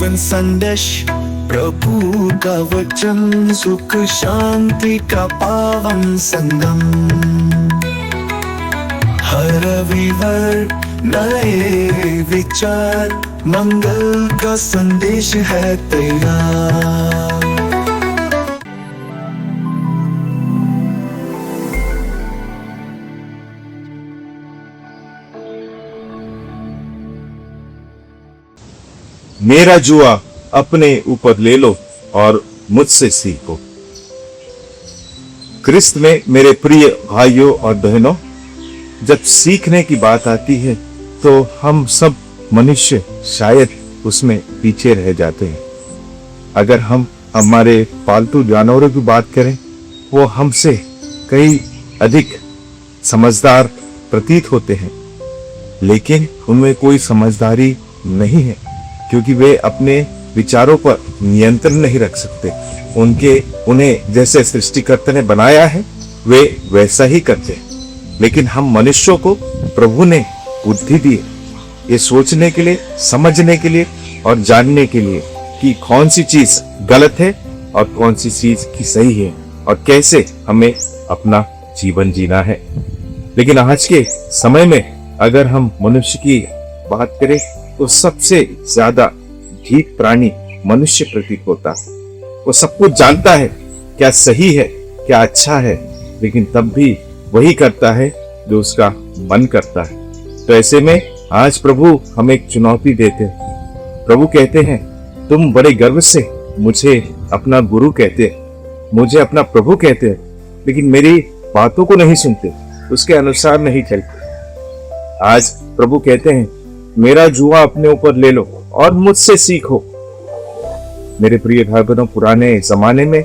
जीवन संदेश, प्रभु का वचन, सुख शांति का पावन संगम। हर रविवार नए विचार, मंगल का संदेश है तैयार। मेरा जुआ अपने ऊपर ले लो और मुझसे सीखो। क्रिस्त में मेरे प्रिय भाइयों और बहनों, जब सीखने की बात आती है तो हम सब मनुष्य शायद उसमें पीछे रह जाते हैं। अगर हम हमारे पालतू जानवरों की बात करें, वो हमसे कई अधिक समझदार प्रतीत होते हैं, लेकिन उनमें कोई समझदारी नहीं है, क्योंकि वे अपने विचारों पर नियंत्रण नहीं रख सकते। उन्हें जैसे सृष्टिकर्ता ने बनाया है वे वैसा ही करते हैं। लेकिन हम मनुष्यों को प्रभु ने बुद्धि दी है, ये सोचने के लिए, समझने के लिए और जानने के लिए कि कौन सी चीज गलत है और कौन सी चीज की सही है और कैसे हमें अपना जीवन जीना है। लेकिन आज के समय में अगर हम मनुष्य की बात करें तो सबसे ज्यादा ढीठ प्राणी मनुष्य प्रतीत होता है। वो सब कुछ जानता है, क्या सही है, क्या अच्छा है, लेकिन तब भी वही करता है जो उसका मन करता है। तो ऐसे में आज प्रभु हमें एक चुनौती देते हैं। प्रभु कहते हैं, तुम बड़े गर्व से मुझे अपना गुरु कहते हैं, मुझे अपना प्रभु कहते हैं, लेकिन मेरी बातों को नहीं सुनते, उसके अनुसार नहीं चलते। आज प्रभु कहते हैं, मेरा जुआ अपने ऊपर ले लो और मुझसे सीखो। मेरे प्रिय भाई बहनों, पुराने जमाने में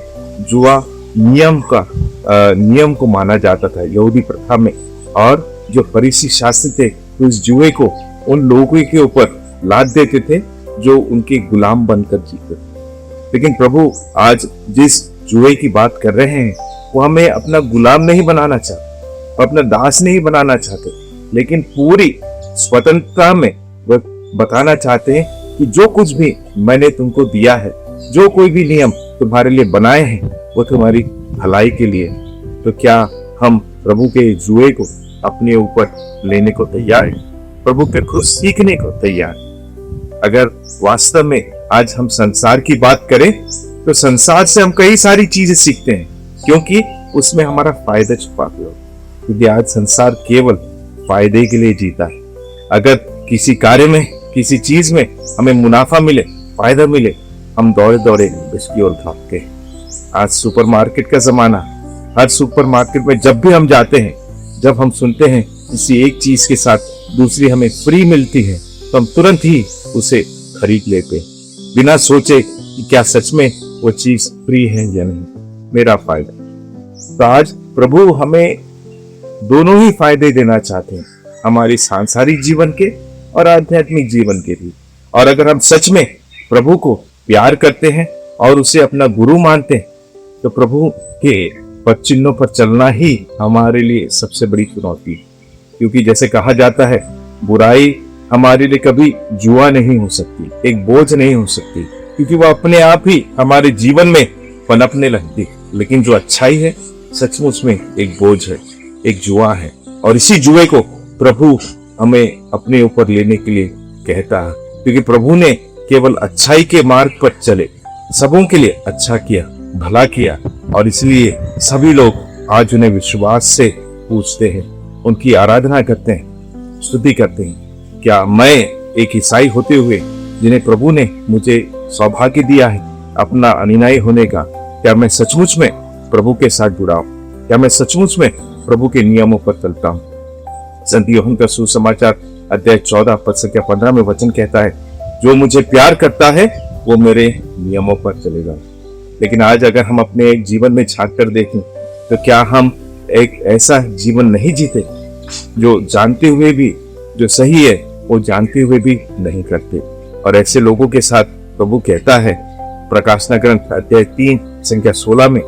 जुआ नियम को माना जाता था यहूदी प्रथा में, और जो फरीसी शास्त्री थे उस जुए को उन लोगों के ऊपर लाद देते थे जो उनके गुलाम बनकर जीते। लेकिन प्रभु आज जिस जुए की बात कर रहे हैं वो हमें अपना गुलाम नहीं बनाना चाहते, अपना दास नहीं बनाना चाहते, लेकिन पूरी स्वतंत्रता में वह बताना चाहते हैं कि जो कुछ भी मैंने तुमको दिया है, जो कोई भी नियम तुम्हारे लिए बनाए हैं, वो तुम्हारी भलाई के लिए। तो क्या हम प्रभु के जुए को अपने ऊपर लेने को तैयार हैं? प्रभु के खुद सीखने को तैयार? अगर वास्तव में आज हम संसार की बात करें तो संसार से हम कई सारी चीजें सीखते हैं, क्योंकि उसमें हमारा फायदा छुपा हुआ है। क्योंकि आज संसार केवल फायदे के लिए जीता है। अगर किसी कार्य में, किसी चीज में हमें मुनाफा मिले, फायदा मिले, हम दौड़े दौड़े उसकी ओर भागते हैं। आज सुपरमार्केट का जमाना, हर सुपरमार्केट में जब भी हम जाते हैं, जब हम सुनते हैं किसी एक चीज के साथ दूसरी हमें फ्री मिलती है, तो हम तुरंत ही उसे खरीद लेते हैं, बिना सोचे कि क्या सच में वो चीज फ्री है या नहीं, मेरा फायदा। तो आज प्रभु हमें दोनों ही फायदे देना चाहते हैं, हमारी सांसारिक जीवन के और आध्यात्मिक जीवन के भी। और अगर हम सच में प्रभु को प्यार करते हैं और उसे अपना गुरु मानते हैं, तो प्रभु के पद चिन्हों पर चलना ही हमारे लिए सबसे बड़ी चुनौती है। क्योंकि जैसे कहा जाता है, बुराई हमारे लिए कभी जुआ नहीं हो सकती, एक बोझ नहीं हो सकती, क्योंकि वह अपने आप ही हमारे जीवन में पनपने लगती है। लेकिन जो अच्छाई है सचमुच में एक बोझ है, एक जुआ है, और इसी जुए को प्रभु हमें अपने ऊपर लेने के लिए कहता है। क्योंकि प्रभु ने केवल अच्छाई के मार्ग पर चले, सबों के लिए अच्छा किया, भला किया, और इसलिए सभी लोग आज उन्हें विश्वास से पूछते हैं, उनकी आराधना करते हैं, स्तुति करते हैं। क्या मैं एक ईसाई होते हुए, जिन्हें प्रभु ने मुझे सौभाग्य दिया है अपना अनुयायी होने का, क्या मैं सचमुच में प्रभु के साथ जुड़ा हूं? क्या मैं सचमुच में प्रभु के नियमों पर चलता हूं? संत यूहन्ना का सुसमाचार अध्याय 14 पद संख्या 15 में वचन कहता है, जो मुझे प्यार करता है वो मेरे नियमों पर चलेगा। लेकिन आज अगर हम अपने एक जीवन में झांक कर देखें तो क्या हम एक ऐसा जीवन नहीं जीते जो जानते हुए भी, जो सही है वो जानते हुए भी नहीं करते? और ऐसे लोगों के साथ प्रभु कहता है प्रकाशना ग्रंथ अध्याय 3 संख्या 16 में,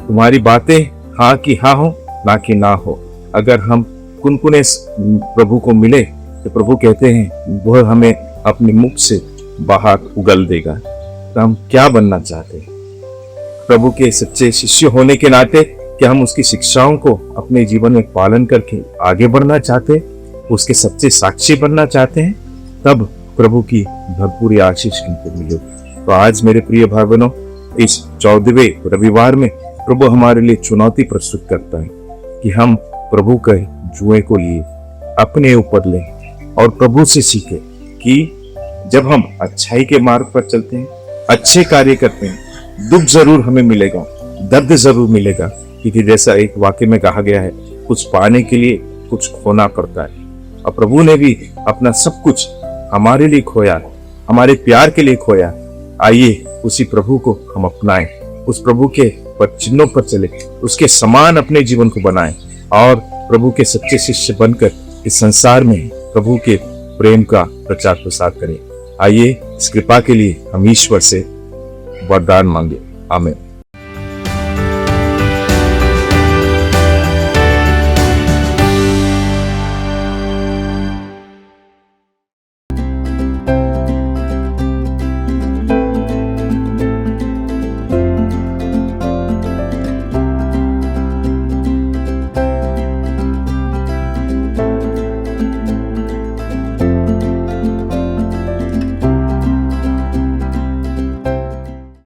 तुम्हारी बातें हाँ की हाँ हो, ना कि ना हो। अगर हम कुनकुने प्रभु को मिले तो प्रभु कहते हैं वह हमें अपने मुख से बाहर उगल देगा। तो हम क्या बनना चाहते हैं? प्रभु के सच्चे शिष्य होने के नाते क्या हम उसकी शिक्षाओं को अपने जीवन में पालन करके आगे बढ़ना चाहते हैं, उसके सच्चे साक्षी बनना चाहते हैं? तब प्रभु की भरपूर आशीष हमको मिलेगी। तो आज मेरे प्रिय भाई बहनों, इस 14वें रविवार में प्रभु हमारे लिए चुनौती प्रस्तुत करता है कि हम प्रभु के जुए को लिए अपने ऊपर लें और प्रभु से सीखें कि जब हम अच्छाई के मार्ग पर चलते हैं, अच्छे कार्य करते हैं, दुख जरूर हमें मिलेगा, दर्द जरूर मिलेगा, क्योंकि जैसा एक वाक्य में कहा गया है, कुछ पाने के लिए कुछ खोना पड़ता है। और प्रभु ने भी अपना सब कुछ हमारे लिए खोया, हमारे प्यार के लिए खोया। आइए उसी प्रभु को हम अपनाएं, उस प्रभु के चिन्हों पर चले, उसके समान अपने जीवन को बनाएं और प्रभु के सच्चे शिष्य बनकर इस संसार में प्रभु के प्रेम का प्रचार प्रसार करें। आइए इस कृपा के लिए हम ईश्वर से वरदान मांगे। आमीन।